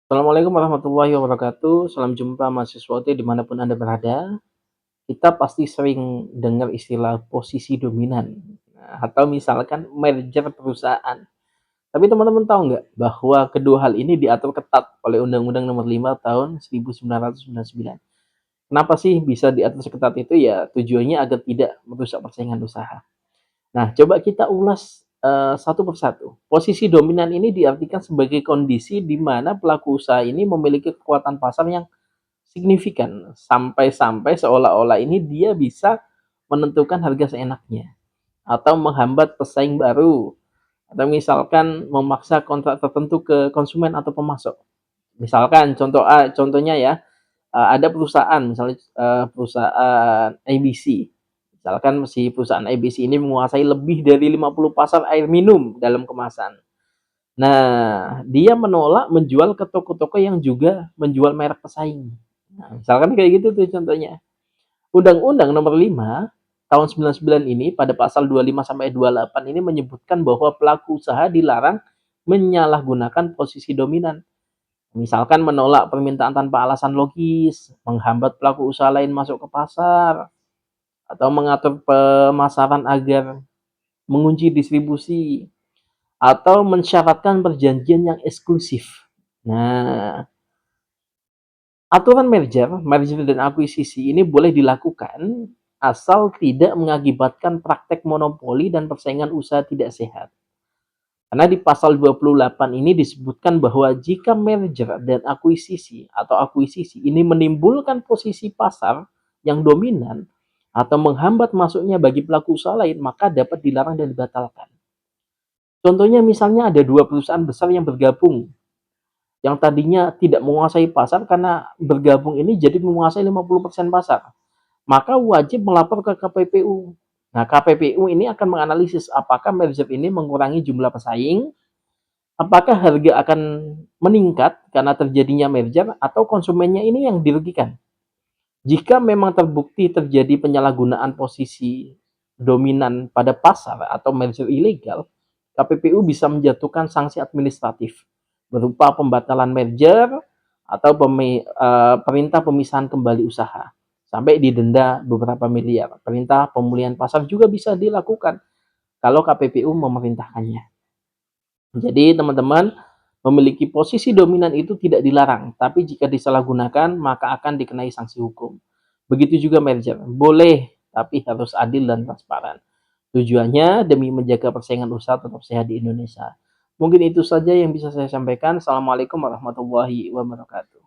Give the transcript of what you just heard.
Assalamualaikum warahmatullahi wabarakatuh. Salam jumpa mahasiswa UT dimanapun Anda berada. Kita pasti sering dengar istilah posisi dominan, atau misalkan merger perusahaan. Tapi teman-teman tahu nggak bahwa kedua hal ini diatur ketat oleh Undang-Undang Nomor 5 Tahun 1999. Kenapa sih bisa diatur seketat itu? Ya tujuannya agar tidak merusak persaingan usaha. Nah, coba kita ulas, satu persatu. Posisi dominan ini diartikan sebagai kondisi di mana pelaku usaha ini memiliki kekuatan pasar yang signifikan, sampai-sampai seolah-olah ini dia bisa menentukan harga seenaknya, atau menghambat pesaing baru, atau misalkan memaksa kontrak tertentu ke konsumen atau pemasok. Misalkan contohnya ya, ada perusahaan misalnya, perusahaan ABC. Misalkan si perusahaan ABC ini menguasai lebih dari 50 pasar air minum dalam kemasan. Nah, dia menolak menjual ke toko-toko yang juga menjual merek pesaing. Nah, misalkan kayak gitu tuh contohnya. Undang-Undang Nomor 5 Tahun 99 ini pada pasal 25 sampai 28 ini menyebutkan bahwa pelaku usaha dilarang menyalahgunakan posisi dominan. Misalkan menolak permintaan tanpa alasan logis, menghambat pelaku usaha lain masuk ke pasar, atau mengatur pemasaran agar mengunci distribusi, atau mensyaratkan perjanjian yang eksklusif. Nah, aturan merger dan akuisisi ini boleh dilakukan asal tidak mengakibatkan praktek monopoli dan persaingan usaha tidak sehat. Karena di pasal 28 ini disebutkan bahwa jika merger dan akuisisi ini menimbulkan posisi pasar yang dominan atau menghambat masuknya bagi pelaku usaha lain, maka dapat dilarang dan dibatalkan. Contohnya misalnya ada dua perusahaan besar yang bergabung, yang tadinya tidak menguasai pasar karena bergabung ini jadi menguasai 50% pasar. Maka wajib melapor ke KPPU. Nah, KPPU ini akan menganalisis apakah merger ini mengurangi jumlah pesaing, apakah harga akan meningkat karena terjadinya merger, atau konsumennya ini yang dirugikan. Jika memang terbukti terjadi penyalahgunaan posisi dominan pada pasar atau merger ilegal, KPPU bisa menjatuhkan sanksi administratif berupa pembatalan merger atau perintah pemisahan kembali usaha sampai didenda beberapa miliar. Perintah pemulihan pasar juga bisa dilakukan kalau KPPU memerintahkannya. Jadi teman-teman, memiliki posisi dominan itu tidak dilarang, tapi jika disalahgunakan maka akan dikenai sanksi hukum. Begitu juga merger, boleh tapi harus adil dan transparan. Tujuannya demi menjaga persaingan usaha tetap sehat di Indonesia. Mungkin itu saja yang bisa saya sampaikan. Assalamualaikum warahmatullahi wabarakatuh.